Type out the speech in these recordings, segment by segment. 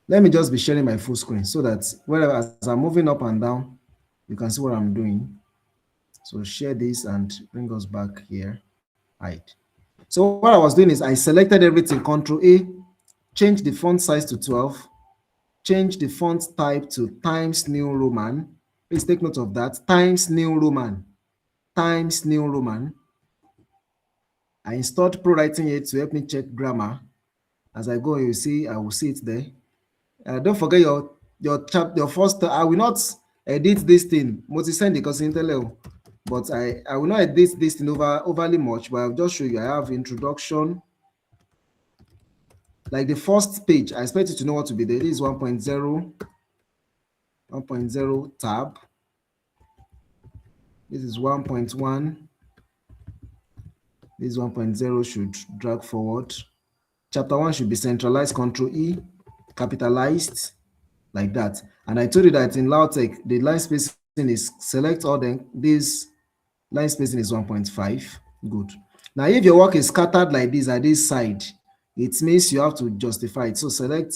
Let me just be sharing my full screen so that wherever as I'm moving up and down, you can see what I'm doing. So share this and bring us back here. Hide. So what I was doing is I selected everything, Control A, change the font size to 12, change the font type to Times New Roman. Please take note of that. Times New Roman. Times New Roman. I installed ProWriting 8 to help me check grammar. As I go, you see, I will see it there. Don't forget your first. I will not edit this thing. Multi-send because but I will not edit this thing overly much. But I'll just show you. I have introduction. Like the first page, I expect you to know what to be there. This is 1.0, 1.0 tab. This is 1.1. This 1.0 should drag forward. Chapter 1 should be centralized, Control E, capitalized, like that. And I told you that in LaTeX, the line spacing is select all this line spacing is 1.5. Good. Now, if your work is scattered like this at this side, it means you have to justify it. So select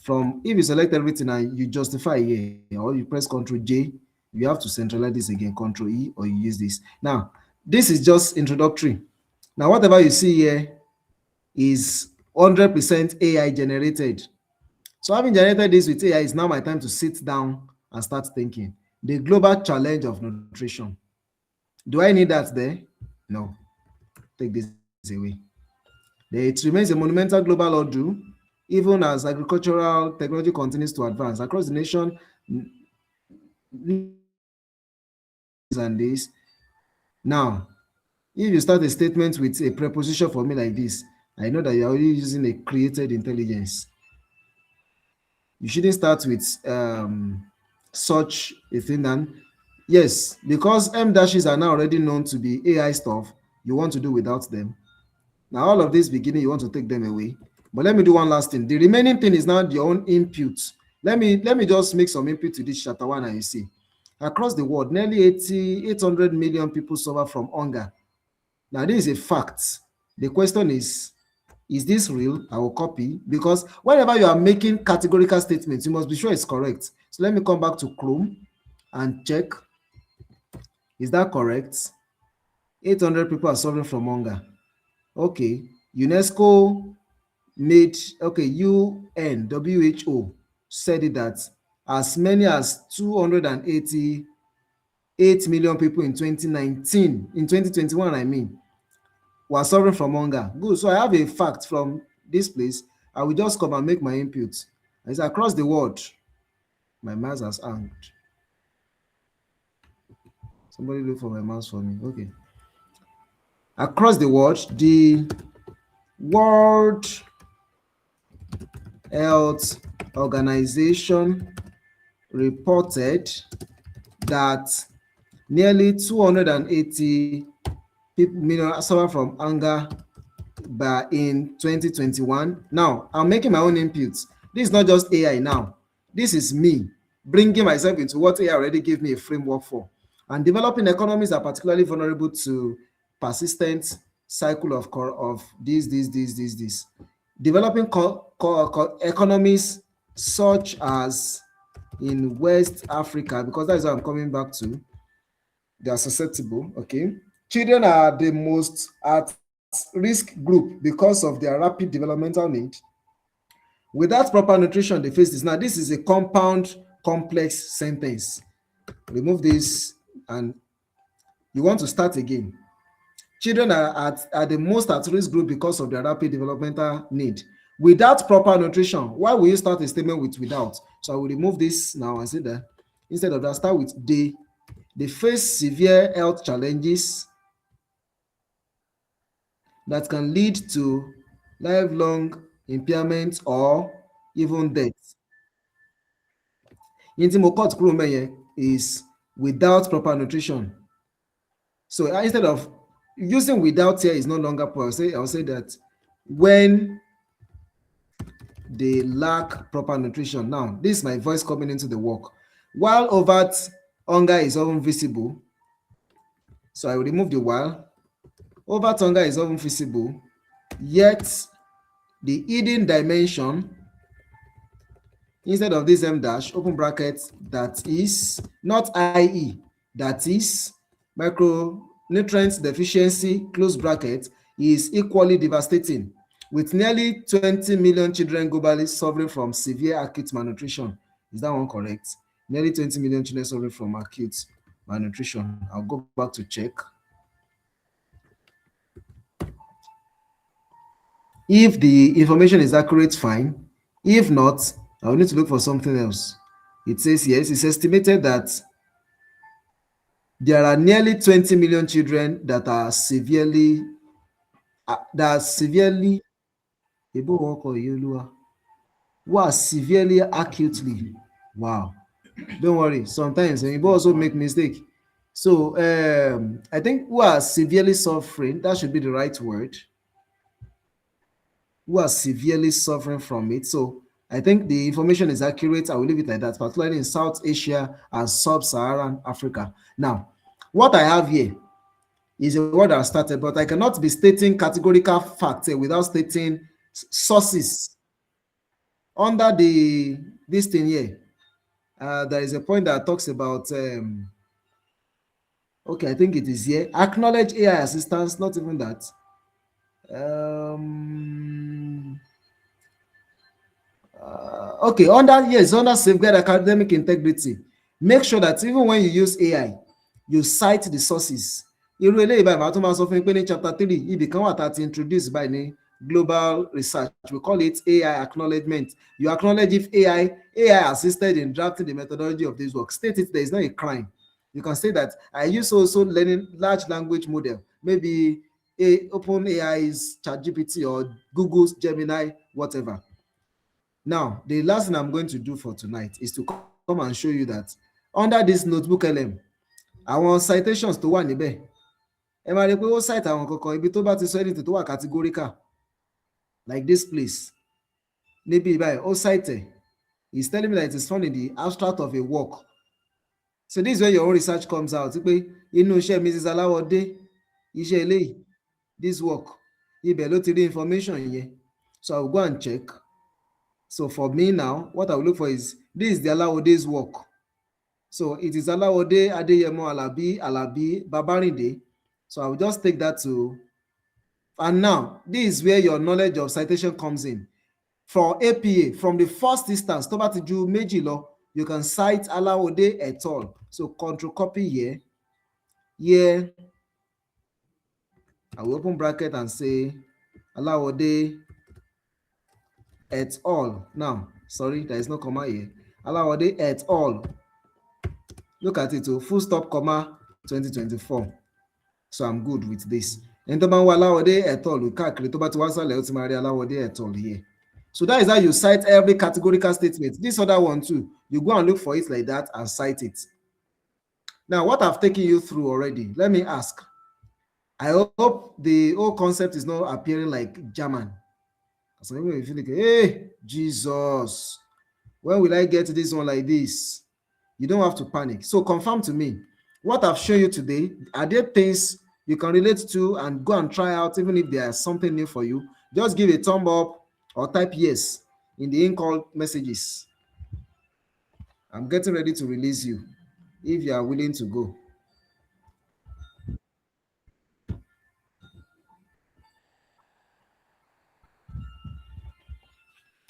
from, if you select everything and you justify here, or you press Control J, you have to centralize this again, Control E, or you use this. Now, this is just introductory. Now, whatever you see here is 100% AI generated. So having generated this with AI, it's now my time to sit down and start thinking. The global challenge of nutrition. Do I need that there? No. Take this away. It remains a monumental global ordeal, even as agricultural technology continues to advance across the nation. And this. Now, if you start a statement with a preposition for me like this, I know that you're already using a created intelligence. You shouldn't start with such a thing. And yes, because M dashes are now already known to be AI stuff, you want to do without them. Now, all of this beginning, you want to take them away. But let me do one last thing. The remaining thing is now your own input. Let me just make some input to this chapter 1 and you see. Across the world, nearly 800 million people suffer from hunger. Now, this is a fact. The question is this real? I will copy, because whenever you are making categorical statements, you must be sure it's correct. So let me come back to Chrome and check. Is that correct? 800 people are suffering from hunger. Okay. UNESCO made, okay, UN, WHO said it that as many as 288 million people in 2019, in 2021, I mean, were suffering from hunger. Good. So I have a fact from this place. I will just come and make my input. It's across the world. My mouse has hanged. Somebody look for my mouse for me. Okay. Across the world, the World Health Organization reported that nearly 280 million suffer from hunger by in 2021. Now, I'm making my own inputs. This is not just AI now. This is me bringing myself into what AI already gave me a framework for. And developing economies are particularly vulnerable to persistent cycle of this. Developing economies such as in West Africa, because that's what I'm coming back to, they are susceptible, okay? Children are the most at risk group because of their rapid developmental need. Without proper nutrition, they face this. Now, this is a compound, complex sentence. Remove this and you want to start again. Children are the most at risk group because of their rapid developmental need. Without proper nutrition, why will you start a statement with without? So I will remove this now and say that instead of that, start with they face severe health challenges that can lead to lifelong impairment or even death. Intimocot is without proper nutrition. So instead of using without here is no longer I'll say that when they lack proper nutrition. Now, this is my voice coming into the work. While overt hunger is often visible, so I will remove the while. Overt hunger is often visible, yet the hidden dimension instead of this M dash, open bracket, that is, not IE, that is, micronutrients deficiency, close bracket, is equally devastating, with nearly 20 million children globally suffering from severe acute malnutrition. Is that one correct? Nearly 20 million children suffering from acute malnutrition. I'll go back to check. If the information is accurate, fine. If not, I will need to look for something else. It says yes, it's estimated that there are nearly 20 million children that are severely who are severely acutely. Wow. Don't worry. Sometimes you also make mistake. So I think who are severely suffering, that should be the right word. Who are severely suffering from it. So I think the information is accurate. I will leave it like that, particularly in South Asia and Sub-Saharan Africa. Now, what I have here is a word I started, but I cannot be stating categorical facts without stating sources. Under this thing here, there is a point that talks about, okay, I think it is here. Acknowledge AI assistance, not even that. Okay, under safeguard academic integrity, make sure that even when you use AI, you cite the sources. Irú eléyìí báyìí màá tún máa sọ fún yín pé ní chapter 3 ibì kan wà tá a ti introduce by ní global research. We call it AI acknowledgement. You acknowledge if AI assisted in drafting the methodology of this work. State it, there is not a crime. You can say that I use also learning large language model, maybe OpenAI's ChatGPT or Google's Gemini, whatever. Now, the last thing I'm going to do for tonight is to come and show you that under this NotebookLM, àwọn citations tó wà níbẹ̀, ẹ máa rí pé ó cite àwọn kankan ibi tó bá ti sọ anything tó wà categorical, like this place. Níbi ìbáyìí, ó cite, he's telling me that it is found in the abstract of a work. So this is where your own research comes out. Pé inú iṣẹ́ Mrs. Aláwọ̀dé, iṣẹ́ eléyìí, this work, ibẹ̀ ló ti rí information yẹn. So I will go and check. So for me now, what I will look for is, this is the Alawode's work. So it is Alawode Adeyemo Alabi Babarinde. So I will just take that to, and now this is where your knowledge of citation comes in. For APA, from the first instance, tó bá ti ju méjì lọ, you can cite Alawode et al. So control copy here. Here, I will open bracket and say Alawode et al. Now, sorry, there is no comma here. Alawode et al. Look at it, full stop, comma, 2024. So I'm good with this. And the man Alawode et al. Alawode et al. Here. So that is how you cite every categorical statement. This other one too, you go and look for it like that and cite it. Now, what I've taken you through already, let me ask. I hope the whole concept is not appearing like German. So you feel like, hey, Jesus, when will I get this one like this? You don't have to panic. So confirm to me, what I've shown you today, are there things you can relate to and go and try out, even if there's something new for you? Just give a thumb up or type yes in the in-call messages. I'm getting ready to release you if you are willing to go.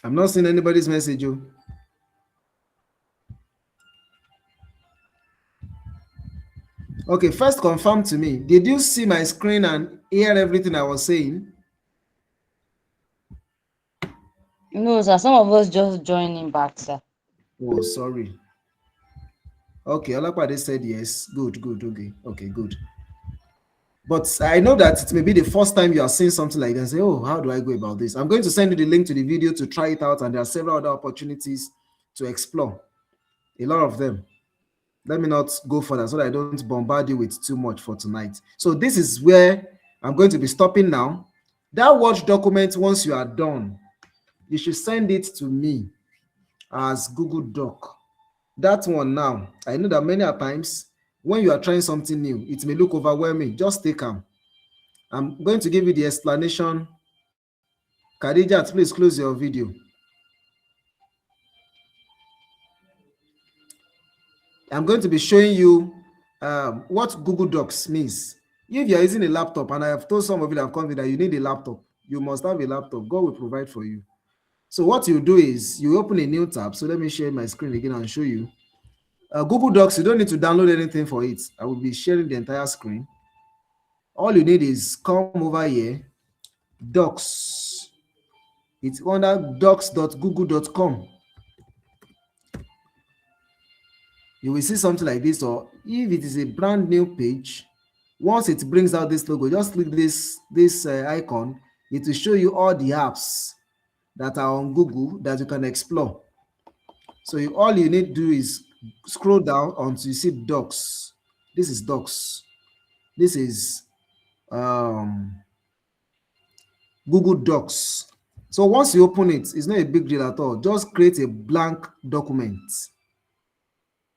I'm not seeing anybody's message. Okay, first confirm to me. Did you see my screen and hear everything I was saying? No, sir. Some of us just joining back, sir. Oh, sorry. Okay, Olapade said yes. Good. Okay, good. But I know that it may be the first time you are seeing something like that and say, oh, how do I go about this? I'm going to send you the link to the video to try it out, and there are several other opportunities to explore. A lot of them. Let me not go further so that I don't bombard you with too much for tonight. So this is where I'm going to be stopping now. That Word document, once you are done, you should send it to me as Google Doc. That one now, I know that many times when you are trying something new, it may look overwhelming. Just stay calm. I'm going to give you the explanation. Khadijat, please close your video. I'm going to be showing you what Google Docs means. If you're using a laptop, and I have told some of you that have come in that you need a laptop, you must have a laptop. God will provide for you. So what you do is you open a new tab. So let me share my screen again and show you. Google Docs, you don't need to download anything for it. I will be sharing the entire screen. All you need is come over here, Docs. It's under docs.google.com. You will see something like this, or if it is a brand new page, once it brings out this logo, just click this icon. It will show you all the apps that are on Google that you can explore. So all you need to do is scroll down until you see Docs. This is Docs. This is Google Docs. So once you open it, it's not a big deal at all. Just create a blank document.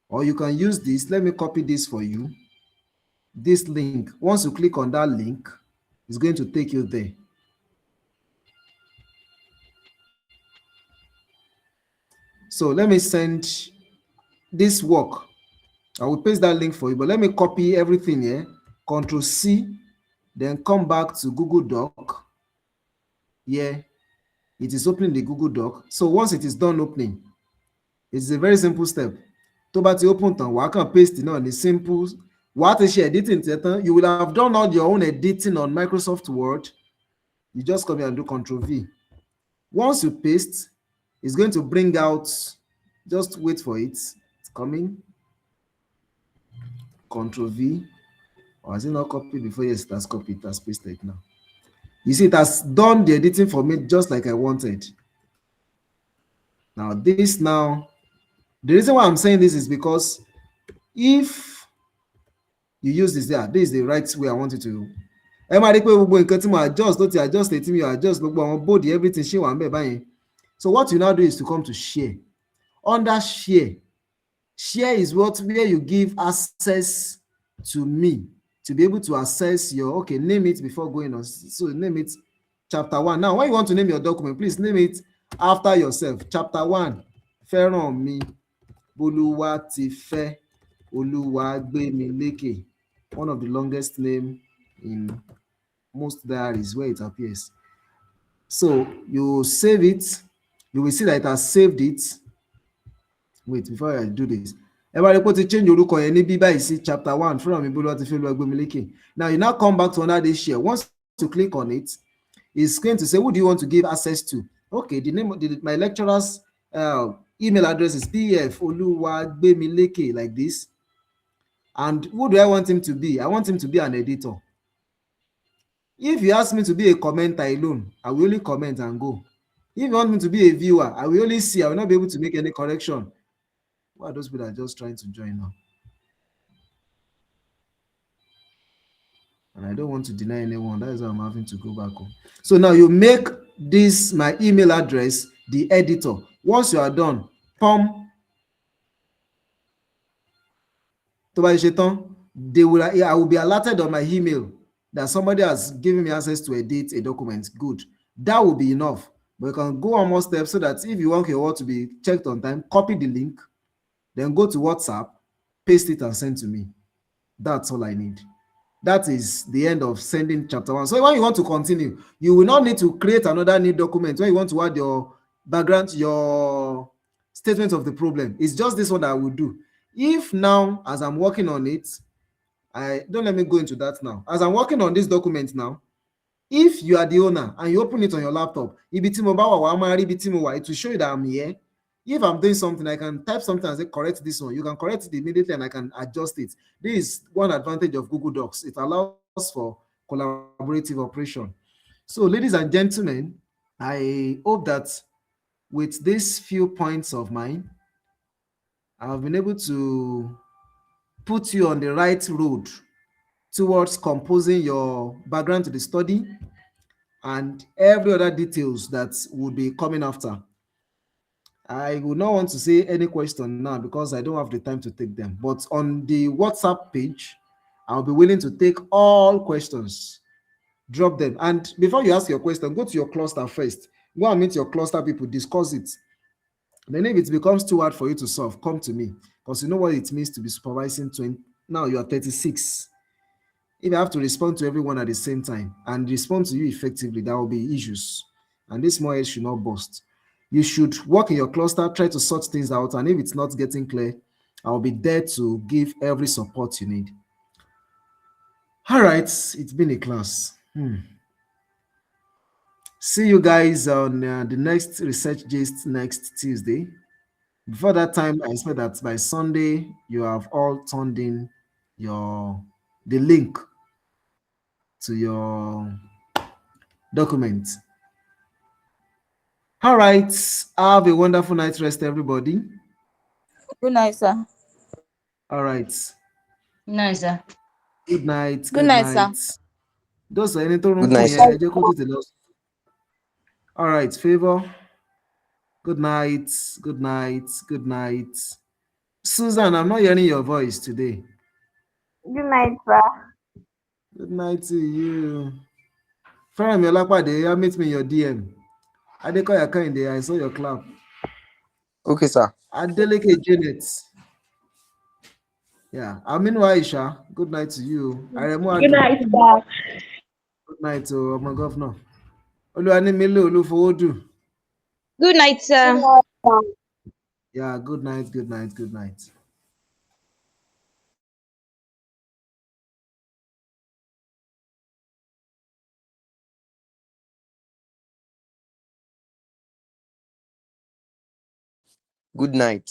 Or you can use this. Let me copy this for you. This link. Once you click on that link, it's going to take you there. So let me send this work. I will paste that link for you, but let me copy everything here. Control C, then come back to Google Doc. Yeah, it is opening the Google Doc. So once it is done opening, it's a very simple step. To bá ti open tán, wàá kàn paste náà ní simple. Wàá ti ṣe editing tán, you will have done all your own editing on Microsoft Word. You just come here and do Control V. Once you paste, it's going to bring out, just wait for it. It's coming. Control V. Or has it not copied before? Yes, it has copied. It has pasted now. You see, it has done the editing for me just like I wanted. Now, the reason why I'm saying this is because if you use this there, this is the right way I want you to. Adjust everything. So what you now do is to come to share. Under share is where you give access to me to be able to access your, okay, name it before going on. So name it chapter 1. Now, when you want to name your document, please name it after yourself. Chapter 1, Fẹ́ràn mi, Bólúwatifẹ́, Olúwagbémilékè. One of the longest name in most diaries where it appears. So you save it. You will see that it has saved it. Wait, before I do this. Everybody change your look on any by see chapter 1 from Olúwatifẹ́. Now you now come back to another this share. Once you click on it, it's going to say, who do you want to give access to? Okay, the name of my lecturer's email address is pf Oluwagbemileke, like this. And who do I want him to be? I want him to be an editor. If you ask me to be a commenter alone, I will only comment and go. If you want me to be a viewer, I will only see. I will not be able to make any correction. Why are those people that are just trying to join now? And I don't want to deny anyone. That is why I'm having to go back home. So now you make this, my email address, the editor. Once you are done, I will be alerted on my email that somebody has given me access to edit a document. Good. That will be enough. But you can go on more steps so that if you want your work to be checked on time, copy the link, then go to WhatsApp, paste it and send to me. That's all I need. That is the end of sending chapter 1. So when you want to continue, you will not need to create another new document when you want to add your background, your statement of the problem. It's just this one that I will do. If now, as I'm working on it, don't let me go into that now. As I'm working on this document now, if you are the owner and you open it on your laptop, it will show you that I'm here. If I'm doing something, I can type something and say, correct this one. You can correct it immediately and I can adjust it. This is one advantage of Google Docs. It allows for collaborative operation. So, ladies and gentlemen, I hope that with these few points of mine, I've been able to put you on the right road towards composing your background to the study and every other details that will be coming after. I would not want to say any question now because I don't have the time to take them. But on the WhatsApp page, I'll be willing to take all questions. Drop them. And before you ask your question, go to your cluster first. Go and meet your cluster people, discuss it. Then if it becomes too hard for you to solve, come to me, because you know what it means to be supervising 20. Now you are 36. If I have to respond to everyone at the same time and respond to you effectively, there will be issues. And this more should not burst. You should work in your cluster, try to sort things out. And if it's not getting clear, I'll be there to give every support you need. All right, it's been a class. See you guys on the next research gist next Tuesday. Before that time, I expect that by Sunday you have all turned in the link to your document. All right, have a wonderful night rest, everybody. Good night, sir. All right, Nice, sir. good night, Good good night, sir. night. Those are anything Good wrong night, here. sir. I just go to the last. All right, favor. Good night, good night, good night. Susan, I'm not hearing your voice today. Good night, sir. Good night to you. Farah Miolapade, meet me in your DM. Adekoya Kinde, I saw your clap. Okay, sir. Adeleke Janet. Yeah. Aminu Aisha, good night to you. Aremu Good Adu, night, sir. good night to my governor. Oluwanimile Olufowodu. Good night, Good sir. night, sir. Yeah, good night, good night, good night. Good night.